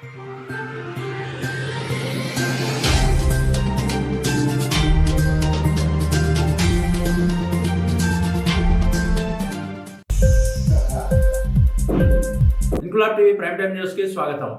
Inquilab TV prime time news కి స్వాగతం.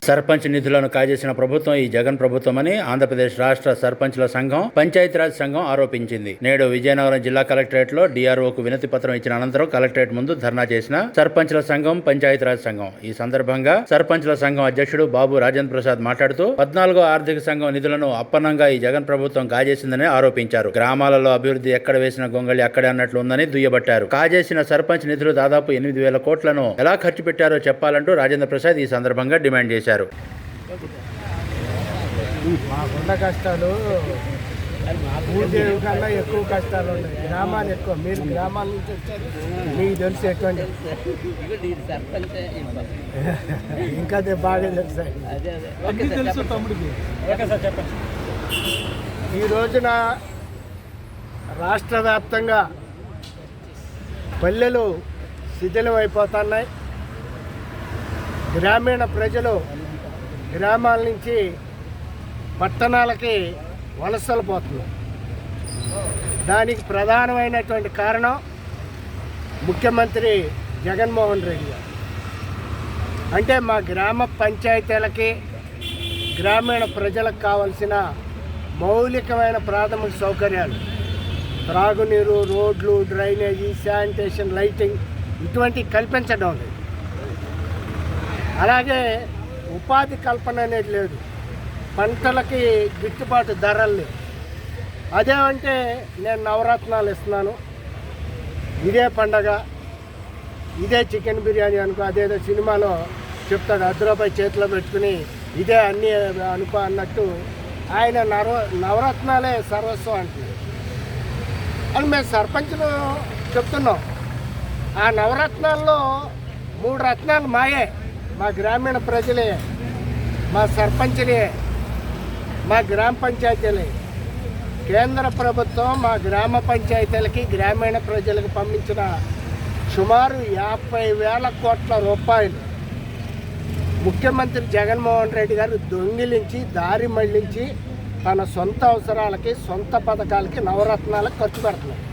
సర్పంచ్ నిధులను కాజేసిన ప్రభుత్వం ఈ జగన్ ప్రభుత్వమని ఆంధ్రప్రదేశ్ రాష్ట్ర సర్పంచ్ల సంఘం, పంచాయతీరాజ్ సంఘం ఆరోపించింది. నేడు విజయనగరం జిల్లా కలెక్టరేట్ లో డిఆర్ఓకు వినతి పత్రం ఇచ్చిన అనంతరం కలెక్టరేట్ ముందు ధర్నా చేసిన సర్పంచ్ల సంఘం, పంచాయతీరాజ్ సంఘం. ఈ సందర్భంగా సర్పంచ్ల సంఘం అధ్యక్షుడు బాబు రాజేంద్ర ప్రసాద్ మాట్లాడుతూ 14వ ఆర్థిక సంఘం నిధులను అప్పనంగా ఈ జగన్ ప్రభుత్వం కాజేసిందని ఆరోపించారు. గ్రామాలలో అభివృద్ధి ఎక్కడ వేసిన గొంగళి అక్కడే అన్నట్లు ఉందని దుయ్యబట్టారు. కాజేసిన సర్పంచ్ నిధులు దాదాపు 8,000 కోట్లను ఎలా ఖర్చు పెట్టారో చెప్పాలంటూ రాజేంద్ర ప్రసాద్ ఈ సందర్భంగా డిమాండ్ చేశారు. మాకున్న కష్టాలు ఊరిదేవి కన్నా ఎక్కువ కష్టాలు ఉన్నాయి. గ్రామాలు ఎక్కువ, మీరు గ్రామాల నుంచి వచ్చారు, మీకు తెలిసి ఎక్కువ. ఇంకా బాగా తెలుసు తమ్ముడికి. ఈ రోజున రాష్ట్ర వ్యాప్తంగా పల్లెలు శిథిలం అయిపోతున్నాయి. గ్రామీణ ప్రజలు గ్రామాల నుంచి పట్టణాలకి వలసలు పోతున్నారు. దానికి ప్రధానమైనటువంటి కారణం ముఖ్యమంత్రి జగన్మోహన్ రెడ్డి గారు. అంటే మా గ్రామ పంచాయతీలకి, గ్రామీణ ప్రజలకు కావలసిన మౌలికమైన ప్రాథమిక సౌకర్యాలు, త్రాగునీరు, రోడ్లు, డ్రైనేజీ, శానిటేషన్, లైటింగ్ ఇటువంటివి కల్పించడం లేదు. అలాగే ఉపాధి కల్పన అనేది లేదు. పంటలకి గిట్టుబాటు ధరలు లేవు. అదేమంటే నేను నవరత్నాలు ఇస్తున్నాను, ఇదే పండగ, ఇదే చికెన్ బిర్యానీ అనుకో, అదేదో సినిమాలో చెప్తాడు, ₹10 చేతిలో పెట్టుకుని ఇదే అన్నీ అనుకో అన్నట్టు ఆయన నవరత్నాలే సర్వస్వం అంటున్నారు. అని మేము సర్పంచ్లు చెప్తున్నాం. ఆ నవరత్నాల్లో 3 రత్నాలు మాయే. మా గ్రామీణ ప్రజలే, మా సర్పంచ్లే, మా గ్రామ పంచాయతీలే. కేంద్ర ప్రభుత్వం మా గ్రామ పంచాయతీలకి, గ్రామీణ ప్రజలకు పంపించిన సుమారు 50,000 కోట్ల రూపాయలు ముఖ్యమంత్రి జగన్మోహన్ రెడ్డి గారు దొంగిలించి, దారి మళ్లించి తన సొంత అవసరాలకి, సొంత పథకాలకి, నవరత్నాలకు ఖర్చు పెడుతున్నాడు.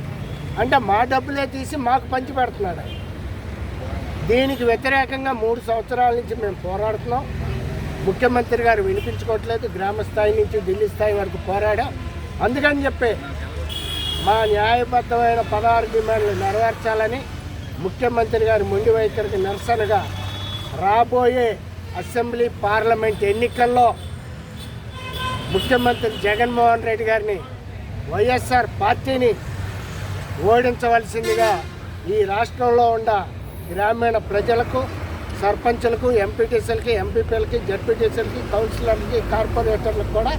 అంటే మా డబ్బులే తీసి మాకు పంచి పెడుతున్నాడు. దీనికి వ్యతిరేకంగా 3 సంవత్సరాల నుంచి మేము పోరాడుతున్నాం. ముఖ్యమంత్రి గారు వినిపించుకోవట్లేదు. గ్రామ స్థాయి నుంచి ఢిల్లీ స్థాయి వరకు పోరాడాం. అందుకని చెప్పి మా న్యాయబద్ధమైన 16 డిమాండ్లు నెరవేర్చాలని ముఖ్యమంత్రి గారి మొండి వైఖరికి నిరసనగా రాబోయే అసెంబ్లీ, పార్లమెంట్ ఎన్నికల్లో ముఖ్యమంత్రి జగన్మోహన్ రెడ్డి గారిని, వైఎస్ఆర్ పార్టీని ఓడించవలసిందిగా ఈ రాష్ట్రంలో ఉన్న గ్రామీణ ప్రజలకు, సర్పంచులకు, ఎంపీటీసీలకి, ఎంపీపీలకి, జడ్పీటీసీలకి, కౌన్సిలర్లకి, కార్పొరేటర్లకు కూడా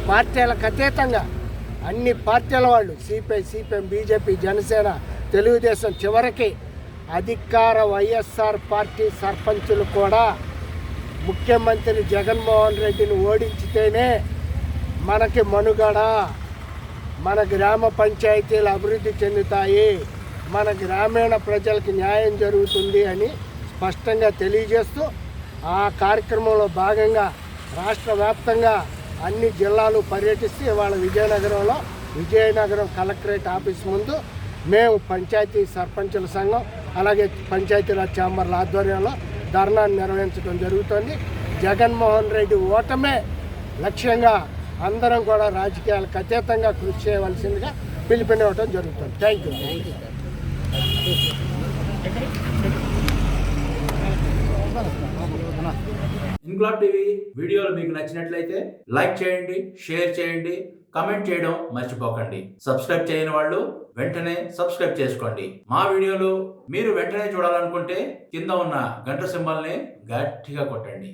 పార్టీలకు అతీతంగా అన్ని పార్టీల వాళ్ళు, CPI, CPM, BJP, Janasena, Telugu Desam, చివరికి అధికార వైఎస్ఆర్ పార్టీ సర్పంచులు కూడా ముఖ్యమంత్రి జగన్మోహన్ రెడ్డిని ఓడించితేనే మనకి మనుగడ, మన గ్రామ పంచాయతీలు అభివృద్ధి చెందుతాయి, మన గ్రామీణ ప్రజలకు న్యాయం జరుగుతుంది అని స్పష్టంగా తెలియజేస్తూ ఆ కార్యక్రమంలో భాగంగా రాష్ట్ర వ్యాప్తంగా అన్ని జిల్లాలు పర్యటిస్తూ ఇవాళ విజయనగరం కలెక్టరేట్ ఆఫీస్ ముందు మేము పంచాయతీ సర్పంచుల సంఘం, అలాగే పంచాయతీరాజ్ ఛాంబర్ల ఆధ్వర్యంలో ధర్నాను నిర్వహించడం జరుగుతుంది. జగన్మోహన్ రెడ్డి ఓటమే లక్ష్యంగా అందరం కూడా రాజకీయాలకు అతీతంగా కృషి చేయవలసిందిగా పిలుపునివ్వడం జరుగుతుంది. Thank you. ఇంక్లాబ్ టీవీ వీడియోలు మీకు నచ్చినట్లయితే లైక్ చేయండి, షేర్ చేయండి, కమెంట్ చేయడం మర్చిపోకండి. సబ్స్క్రైబ్ చేయని వాళ్ళు వెంటనే సబ్స్క్రైబ్ చేసుకోండి. మా వీడియోలు మీరు వెంటనే చూడాలనుకుంటే కింద ఉన్న గంట సింబల్ని గట్టిగా కొట్టండి.